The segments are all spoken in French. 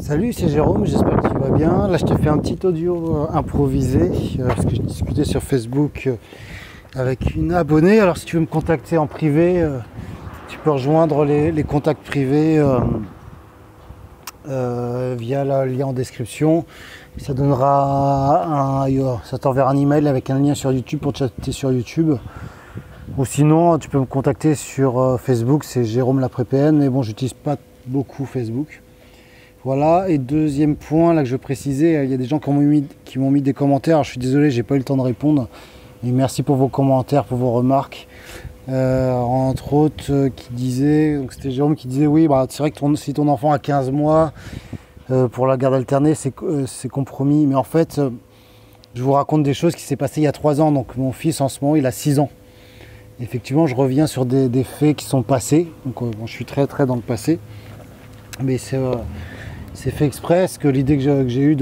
Salut, c'est Jérôme, j'espère que tu vas bien. Là, je te fais un petit audio improvisé parce que je discutais sur Facebook avec une abonnée. Alors, si tu veux me contacter en privé, tu peux rejoindre les contacts privés via le lien en description. Ça t'enverra un email avec un lien sur YouTube pour te chatter sur YouTube. Ou sinon, tu peux me contacter sur Facebook, c'est Jérôme Laprépn, mais bon, j'utilise pas beaucoup Facebook. Voilà, et deuxième point là que je veux préciser, il y a des gens qui m'ont mis des commentaires. Alors, je suis désolé, j'ai pas eu le temps de répondre. Et merci pour vos commentaires, pour vos remarques. Entre autres, qui disait, donc c'était Jérôme qui disait oui, bah, c'est vrai que si ton enfant a 15 mois pour la garde alternée, c'est compromis. Mais en fait, je vous raconte des choses qui s'est passées il y a 3 ans. Donc mon fils en ce moment, il a 6 ans. Effectivement, je reviens sur des faits qui sont passés. Donc bon, je suis très dans le passé. Mais c'est fait exprès, parce que l'idée que j'ai eue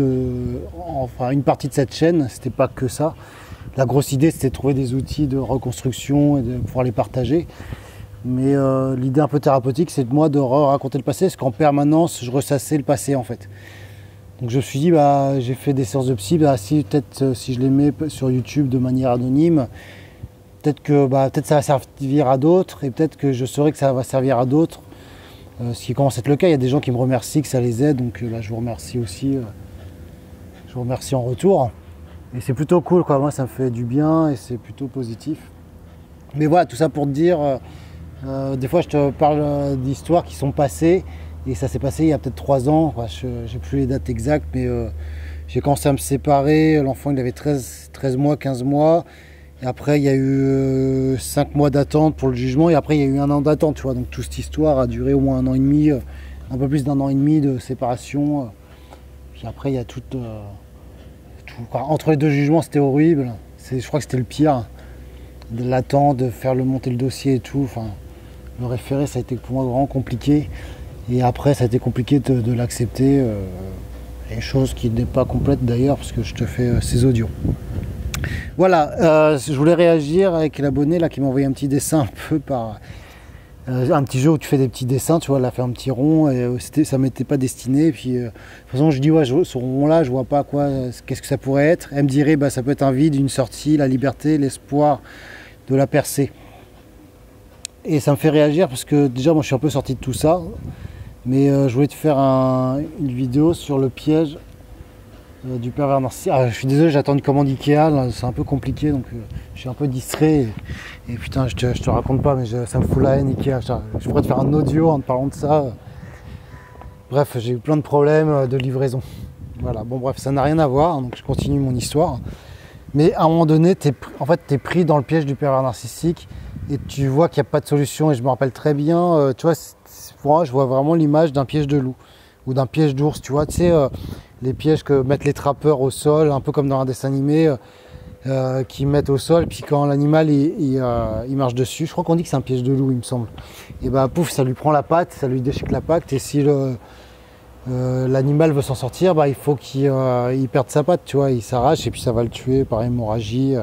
enfin une partie de cette chaîne, c'était pas que ça. La grosse idée, c'était de trouver des outils de reconstruction et de pouvoir les partager. Mais l'idée un peu thérapeutique, c'est de moi de raconter le passé, parce qu'en permanence, je ressassais le passé en fait. Donc je me suis dit, bah, j'ai fait des séances de psy, bah, peut-être si je les mets sur YouTube de manière anonyme, peut-être que ça va servir à d'autres, et peut-être que je saurai que ça va servir à d'autres. Ce qui commence à être le cas, il y a des gens qui me remercient que ça les aide, donc là je vous remercie aussi, je vous remercie en retour. Et c'est plutôt cool, quoi. Moi ça me fait du bien et c'est plutôt positif. Mais voilà, tout ça pour te dire, des fois je te parle d'histoires qui sont passées, et ça s'est passé il y a peut-être 3 ans, j'ai plus les dates exactes, mais j'ai commencé à me séparer, l'enfant il avait 13 mois, 15 mois. Et après, il y a eu 5 mois d'attente pour le jugement, et après, il y a eu 1 an d'attente, tu vois. Donc, toute cette histoire a duré au moins 1 an et demi, un peu plus d'1 an et demi de séparation. Puis après, il y a tout entre les 2 jugements, c'était horrible. Je crois que c'était le pire, de l'attente, de faire monter le dossier et tout. Enfin, le référé, ça a été pour moi vraiment compliqué. Et après, ça a été compliqué de l'accepter. Et chose qui n'est pas complète d'ailleurs, parce que je te fais ces audios. Voilà, je voulais réagir avec l'abonné là qui m'a envoyé un petit dessin un peu par un petit jeu où tu fais des petits dessins, tu vois, elle a fait un petit rond et ça m'était pas destiné. Et puis de toute façon je dis ouais, ce rond là je vois pas qu'est-ce que ça pourrait être. Elle me dirait bah ça peut être un vide, une sortie, la liberté, l'espoir de la percée. Et ça me fait réagir parce que déjà moi je suis un peu sorti de tout ça, mais je voulais te faire une vidéo sur le piège du pervers narcissique. Ah, je suis désolé, j'attends une commande Ikea, c'est un peu compliqué, donc je suis un peu distrait. Et putain, je te raconte pas, mais ça me fout la haine Ikea. Je pourrais te faire un audio en te parlant de ça. Bref, j'ai eu plein de problèmes de livraison. Voilà, bon bref, ça n'a rien à voir, donc je continue mon histoire. Mais à un moment donné, t'es pris dans le piège du pervers narcissique et tu vois qu'il n'y a pas de solution. Et je me rappelle très bien, tu vois, pour moi, je vois vraiment l'image d'un piège de loup ou d'un piège d'ours, tu vois, tu sais, les pièges que mettent les trappeurs au sol, un peu comme dans un dessin animé, qui mettent au sol, puis quand l'animal il marche dessus, je crois qu'on dit que c'est un piège de loup, il me semble, et bah pouf, ça lui prend la patte, ça lui déchique la patte, et si l'animal veut s'en sortir, bah il faut qu'il perde sa patte, tu vois, il s'arrache, et puis ça va le tuer par hémorragie.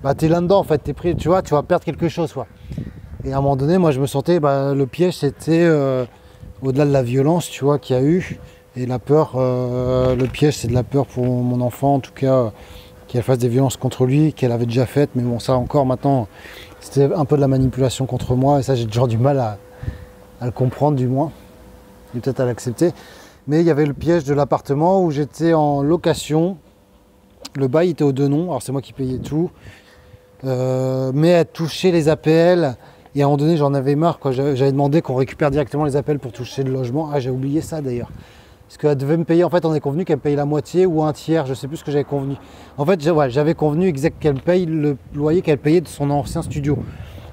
Bah t'es là-dedans, en fait, t'es pris, tu vois, tu vas perdre quelque chose, quoi. Et à un moment donné, moi je me sentais, le piège c'était au-delà de la violence, tu vois, qu'il y a eu. Et la peur, le piège, c'est de la peur pour mon enfant, en tout cas, qu'elle fasse des violences contre lui, qu'elle avait déjà faites. Mais bon, ça encore, maintenant, c'était un peu de la manipulation contre moi. Et ça, j'ai toujours du mal à le comprendre, du moins. Et peut-être à l'accepter. Mais il y avait le piège de l'appartement où j'étais en location. Le bail était aux 2 noms. Alors, c'est moi qui payais tout. Mais elle touchait les APL. Et à un moment donné, j'en avais marre, quoi. J'avais demandé qu'on récupère directement les APL pour toucher le logement. Ah, j'ai oublié ça, d'ailleurs. Parce qu'elle devait me payer, en fait, on est convenu qu'elle me paye la moitié ou un tiers, je sais plus ce que j'avais convenu. En fait, j'avais convenu qu'elle me paye le loyer qu'elle payait de son ancien studio.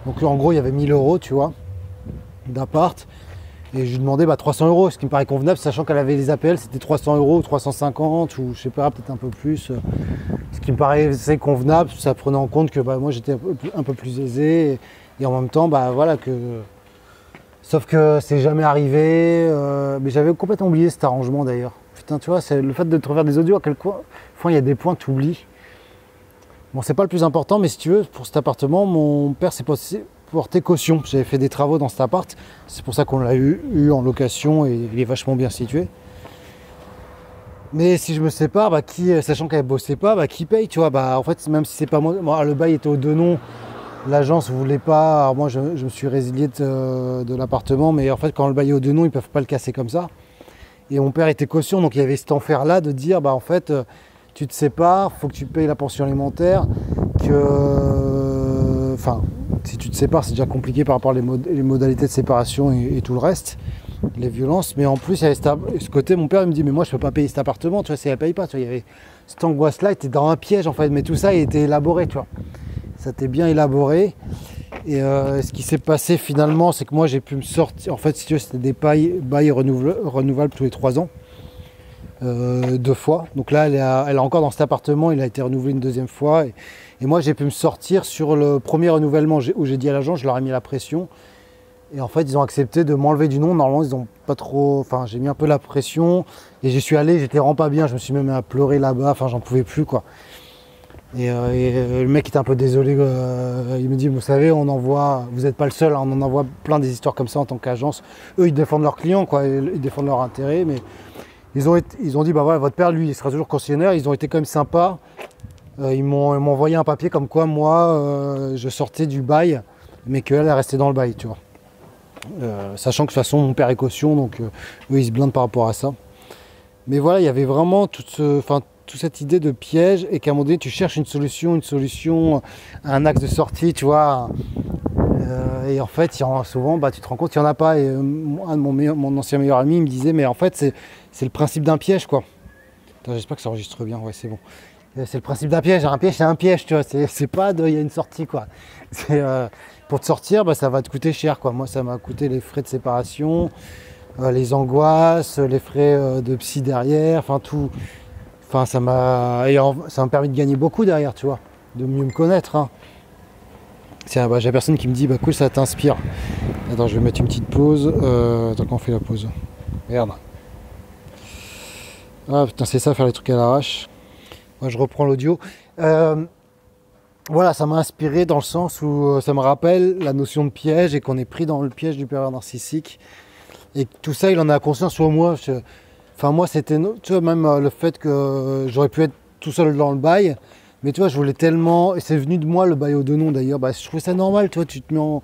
Donc en gros, il y avait 1000 €, tu vois, d'appart. Et je lui demandais 300 €, ce qui me paraît convenable, sachant qu'elle avait les APL, c'était 300 €, 350, ou je sais pas, peut-être un peu plus. Ce qui me paraissait convenable, ça prenait en compte que moi j'étais un peu plus aisé. Et en même temps, voilà que... Sauf que c'est jamais arrivé, mais j'avais complètement oublié cet arrangement d'ailleurs. Putain, tu vois, c'est le fait de te refaire des audios, à quel point il y a des points que tu oublies. Bon, c'est pas le plus important, mais si tu veux, pour cet appartement, mon père s'est porté caution. J'avais fait des travaux dans cet appart, c'est pour ça qu'on l'a eu en location et il est vachement bien situé. Mais si je me sépare, sachant qu'elle bossait pas, qui paye, tu vois, en fait, même si c'est pas moi, le bail était aux deux noms, l'agence voulait pas, alors moi je me suis résilié de l'appartement, mais en fait quand le bail est aux deux noms, ils peuvent pas le casser comme ça. Et mon père était caution, donc il y avait cet enfer-là de dire, en fait, tu te sépares, faut que tu payes la pension alimentaire, enfin, si tu te sépares, c'est déjà compliqué par rapport aux modalités de séparation et tout le reste, les violences, mais en plus, il y avait ce côté, mon père il me dit, mais moi je peux pas payer cet appartement, tu vois, si elle paye pas, tu vois, il y avait cette angoisse-là, il était dans un piège en fait, mais tout ça, il était élaboré, tu vois. Ça était bien élaboré. Et ce qui s'est passé finalement, c'est que moi j'ai pu me sortir. En fait, si tu veux, c'était des bails renouvelables tous les 3 ans, 2 fois. Donc là, elle est encore dans cet appartement, il a été renouvelé une deuxième fois. Et moi, j'ai pu me sortir sur le premier renouvellement où j'ai dit à l'agent, je leur ai mis la pression. Et en fait, ils ont accepté de m'enlever du nom. Normalement, ils ont pas trop. Enfin, j'ai mis un peu la pression. Et j'y suis allé, j'étais vraiment pas bien. Je me suis même mis à pleurer là-bas. Enfin, j'en pouvais plus, quoi. Et le mec était un peu désolé, il me dit, vous savez, vous n'êtes pas le seul, hein, on en envoie plein des histoires comme ça en tant qu'agence. Eux, ils défendent leurs clients, quoi, ils défendent leurs intérêts, mais ils ont dit, voilà, votre père, lui, il sera toujours cautionnaire, ils ont été quand même sympas. Ils m'ont envoyé un papier comme quoi, moi, je sortais du bail, mais qu'elle est restée dans le bail, tu vois. Sachant que de toute façon, mon père est caution, donc eux, ils se blindent par rapport à ça. Mais voilà, il y avait vraiment toute cette idée de piège et qu'à un moment donné tu cherches une solution, un axe de sortie, tu vois. Et en fait, souvent, tu te rends compte qu'il n'y en a pas. Et mon ancien meilleur ami me disait, mais en fait, c'est le principe d'un piège, quoi. J'espère que ça enregistre bien, ouais, c'est bon. C'est le principe d'un piège. Un piège, c'est un piège, tu vois. C'est pas il y a une sortie, quoi. Pour te sortir, ça va te coûter cher, quoi. Moi, ça m'a coûté les frais de séparation, les angoisses, les frais de psy derrière, enfin tout. Enfin, ça m'a permis de gagner beaucoup derrière, tu vois, de mieux me connaître. Hein. J'ai personne qui me dit, cool, ça t'inspire. Attends, je vais mettre une petite pause. Attends, quand on fait la pause. Merde. Ah putain, c'est ça, faire les trucs à l'arrache. Moi, je reprends l'audio. Voilà, ça m'a inspiré dans le sens où ça me rappelle la notion de piège et qu'on est pris dans le piège du pervers narcissique. Et tout ça, il en a conscience sur moi. Enfin, moi, c'était, tu vois, même le fait que j'aurais pu être tout seul dans le bail, mais tu vois, je voulais tellement, et c'est venu de moi le bail aux deux noms d'ailleurs, je trouvais ça normal, tu vois,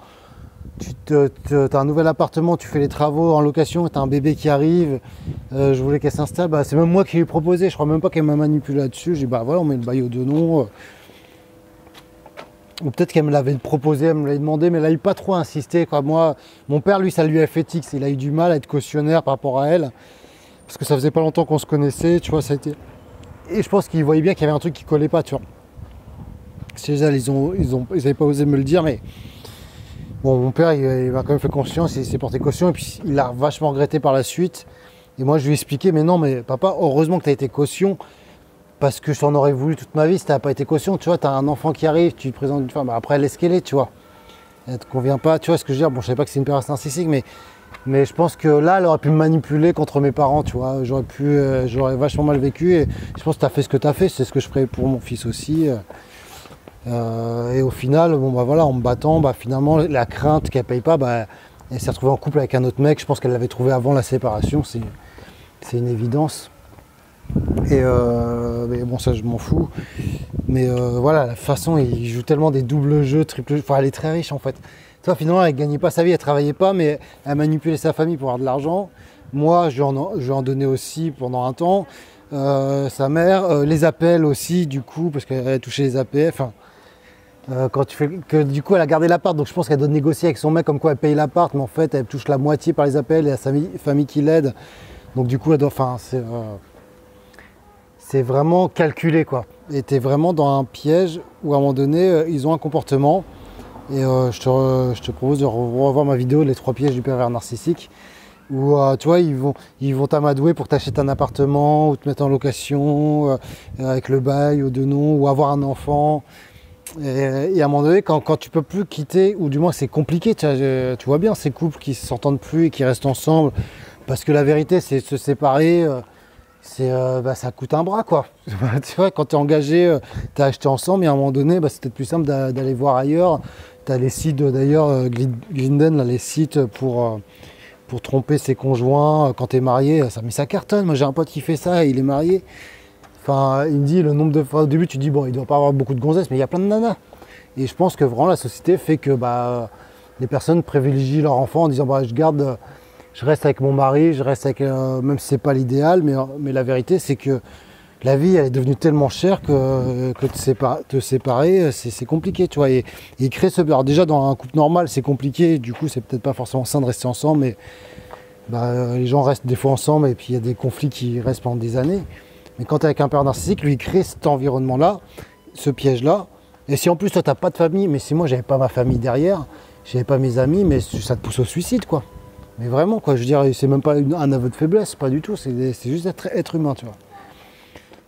t'as un nouvel appartement, tu fais les travaux en location, t'as un bébé qui arrive, je voulais qu'elle s'installe, c'est même moi qui lui ai proposé, je crois même pas qu'elle m'a manipulé là-dessus, j'ai dit, voilà, on met le bail aux deux noms. Ou peut-être qu'elle me l'avait proposé, elle me l'avait demandé, mais elle n'a eu pas trop insisté, quoi. Moi, mon père, lui, ça lui a fait tics, il a eu du mal à être cautionnaire par rapport à elle. Parce que ça faisait pas longtemps qu'on se connaissait, tu vois, ça a été... Et je pense qu'ils voyaient bien qu'il y avait un truc qui collait pas, tu vois. Chez elle, ils avaient pas osé me le dire, mais... Bon, mon père, il m'a quand même fait conscience, il s'est porté caution, et puis il a vachement regretté par la suite. Et moi, je lui ai expliqué, mais non, mais papa, heureusement que tu as été caution, parce que je t'en aurais voulu toute ma vie si tu n'as pas été caution. Tu vois, tu as un enfant qui arrive, tu lui présentes une femme, après, elle est ce qu'elle est, tu vois. Elle te convient pas, tu vois ce que je veux dire. Bon, je savais pas que c'est une personne narcissique, mais je pense que là, elle aurait pu me manipuler contre mes parents, tu vois. J'aurais vachement mal vécu et je pense que tu as fait ce que tu as fait. C'est ce que je ferais pour mon fils aussi. Et au final, voilà, en me battant, finalement, la crainte qu'elle paye pas, elle s'est retrouvée en couple avec un autre mec. Je pense qu'elle l'avait trouvé avant la séparation. C'est une évidence. Mais bon, ça, je m'en fous. Mais voilà, la façon, il joue tellement des doubles jeux, triple jeux. Enfin, elle est très riche en fait. Tu vois, finalement, elle ne gagnait pas sa vie, elle ne travaillait pas, mais elle manipulait sa famille pour avoir de l'argent. Moi, je lui en donnais aussi pendant un temps. Sa mère, les appels aussi, du coup, parce qu'elle touchait les APF. Enfin, quand tu fais que du coup, elle a gardé l'appart, donc je pense qu'elle doit négocier avec son mec comme quoi elle paye l'appart, mais en fait, elle touche la moitié par les appels et à sa famille qui l'aide. Donc du coup, elle doit. Enfin, c'est vraiment calculé, quoi. Et t'es vraiment dans un piège où à un moment donné, ils ont un comportement. Et je te propose de revoir ma vidéo, les 3 pièges du pervers narcissique. Où tu vois, ils vont t'amadouer pour t'acheter un appartement ou te mettre en location avec le bail ou de nom ou avoir un enfant. Et à un moment donné, quand tu peux plus quitter, ou du moins c'est compliqué, tu vois bien ces couples qui ne s'entendent plus et qui restent ensemble, parce que la vérité c'est se séparer. Ça coûte un bras, quoi. Tu vois, quand tu es engagé, tu as acheté ensemble, et à un moment donné, c'est peut-être plus simple d'aller voir ailleurs. Tu as les sites, d'ailleurs, Glinden, là, les sites pour pour tromper ses conjoints quand t'es marié, mais ça cartonne. Moi j'ai un pote qui fait ça, il est marié. Enfin, il me dit le nombre de fois au début, tu te dis bon, il doit pas avoir beaucoup de gonzesses, mais il y a plein de nanas. Et je pense que vraiment la société fait que les personnes privilégient leur enfant en disant je reste avec mon mari, je reste avec, même si c'est pas l'idéal, mais la vérité c'est que la vie elle est devenue tellement chère que te séparer c'est compliqué, tu vois. Et créer alors déjà dans un couple normal c'est compliqué, du coup c'est peut-être pas forcément sain de rester ensemble, mais les gens restent des fois ensemble et puis il y a des conflits qui restent pendant des années. Mais quand tu es avec un père narcissique, lui il crée cet environnement-là, ce piège-là. Et si en plus toi t'as pas de famille, mais si moi j'avais pas ma famille derrière, j'avais pas mes amis, mais ça te pousse au suicide quoi. Mais vraiment quoi, je veux dire, c'est même pas un aveu de faiblesse, pas du tout, c'est juste être humain, tu vois.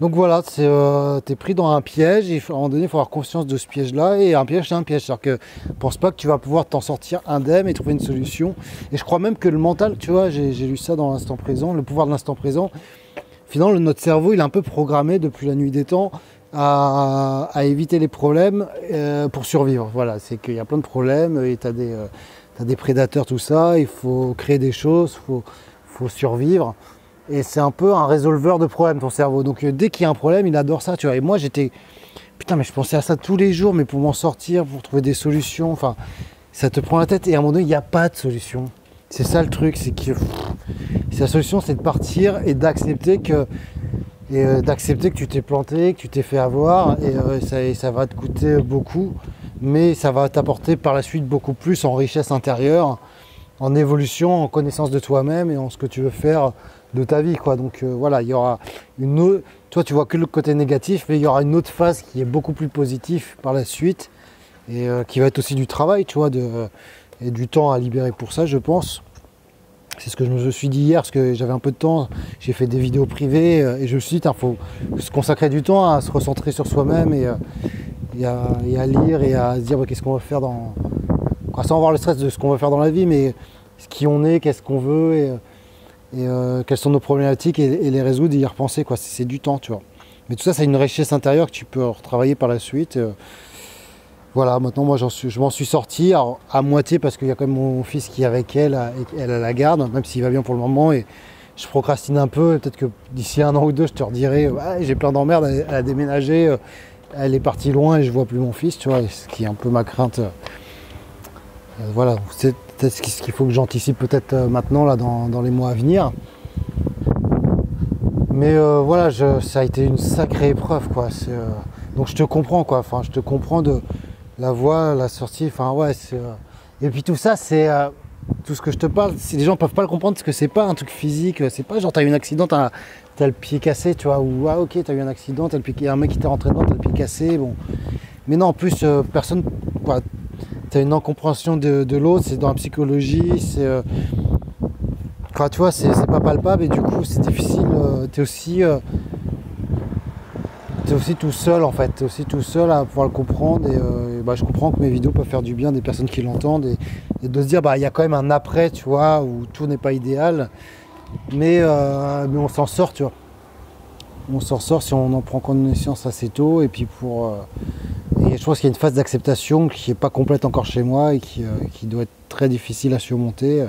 Donc voilà, t'es pris dans un piège, et à un moment donné il faut avoir conscience de ce piège-là, et un piège c'est un piège, c'est-à-dire que pense pas que tu vas pouvoir t'en sortir indemne et trouver une solution. Et je crois même que le mental, tu vois, j'ai lu ça dans l'instant présent, le pouvoir de l'instant présent, finalement notre cerveau il est un peu programmé depuis la nuit des temps à éviter les problèmes pour survivre. Voilà, c'est qu'il y a plein de problèmes et t'as des prédateurs, tout ça, il faut créer des choses, faut survivre. Et c'est un peu un résolveur de problèmes, ton cerveau. Donc dès qu'il y a un problème, il adore ça, tu vois. Et moi putain, mais je pensais à ça tous les jours, mais pour m'en sortir, pour trouver des solutions, enfin, ça te prend la tête. Et à un moment donné, il n'y a pas de solution. C'est ça le truc, c'est que la solution, c'est de partir et d'accepter que tu t'es planté, que tu t'es fait avoir, et ça va te coûter beaucoup, mais ça va t'apporter par la suite beaucoup plus en richesse intérieure, en évolution, en connaissance de toi-même et en ce que tu veux faire de ta vie, quoi. Donc voilà, il y aura une autre, toi tu vois que le côté négatif, mais il y aura une autre phase qui est beaucoup plus positive par la suite, et qui va être aussi du travail, tu vois, et du temps à libérer pour ça, je pense. C'est ce que je me suis dit hier, parce que j'avais un peu de temps, j'ai fait des vidéos privées, et je me suis dit, il faut se consacrer du temps à se recentrer sur soi-même, et à lire, et à se dire qu'est-ce qu'on va faire sans avoir le stress de ce qu'on va faire dans la vie, mais qui on est, qu'est-ce qu'on veut, et quelles sont nos problématiques, et les résoudre, et y repenser, quoi. C'est du temps, tu vois. Mais tout ça, c'est une richesse intérieure que tu peux retravailler par la suite. Voilà, maintenant moi je m'en suis sorti, alors, à moitié parce qu'il y a quand même mon fils qui est avec elle, et elle a la garde, même s'il va bien pour le moment, et je procrastine un peu, et peut-être que d'ici 1 an ou 2 je te redirai, j'ai plein d'emmerdes, elle a déménagé, elle est partie loin et je vois plus mon fils, tu vois, ce qui est un peu ma crainte. Voilà, c'est peut-être ce qu'il faut que j'anticipe peut-être maintenant là dans les mois à venir. Mais voilà, ça a été une sacrée épreuve, quoi. Donc je te comprends, quoi, enfin je te comprends de la voix, la sortie, enfin ouais, et puis tout ça, c'est tout ce que je te parle, si les gens peuvent pas le comprendre, parce que c'est pas un truc physique, c'est pas genre t'as eu un accident, t'as le pied cassé, tu vois, ou ok, t'as eu un accident, il y a un mec qui t'est rentré dedans, t'as le pied cassé, bon. Mais non, en plus, personne, quoi, t'as une incompréhension de l'autre, c'est dans la psychologie, tu vois, c'est pas palpable, et du coup c'est difficile, t'es aussi tout seul, en fait, t'es aussi tout seul à pouvoir le comprendre, et je comprends que mes vidéos peuvent faire du bien à des personnes qui l'entendent, et de se dire il y a quand même un après, tu vois, où tout n'est pas idéal, mais on s'en sort, tu vois. On s'en sort si on en prend conscience assez tôt, et puis et je pense qu'il y a une phase d'acceptation qui n'est pas complète encore chez moi, et qui doit être très difficile à surmonter.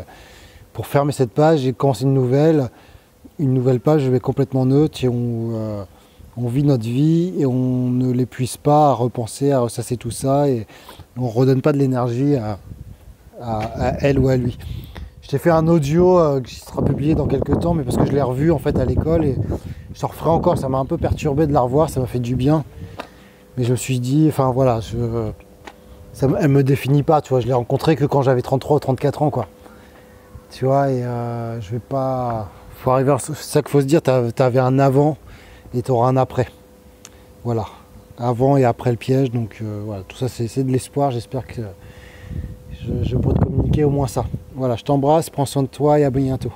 Pour fermer cette page et commencer une nouvelle page, je vais complètement neutre, et on vit notre vie, et on ne l'épuise pas à repenser, à ressasser tout ça, et on ne redonne pas de l'énergie à elle ou à lui. Je t'ai fait un audio qui sera publié dans quelques temps, mais parce que je l'ai revu en fait à l'école, et je te referai encore, ça m'a un peu perturbé de la revoir, ça m'a fait du bien. Mais je me suis dit, enfin voilà, elle me définit pas, tu vois, je l'ai rencontrée que quand j'avais 33 ou 34 ans, quoi. Tu vois, et je vais pas... Faut arriver c'est ça qu'il faut se dire, t'avais un avant et t'auras un après. Voilà. Avant et après le piège, donc voilà, tout ça c'est de l'espoir, j'espère que je pourrai te communiquer au moins ça. Voilà, je t'embrasse, prends soin de toi et à bientôt.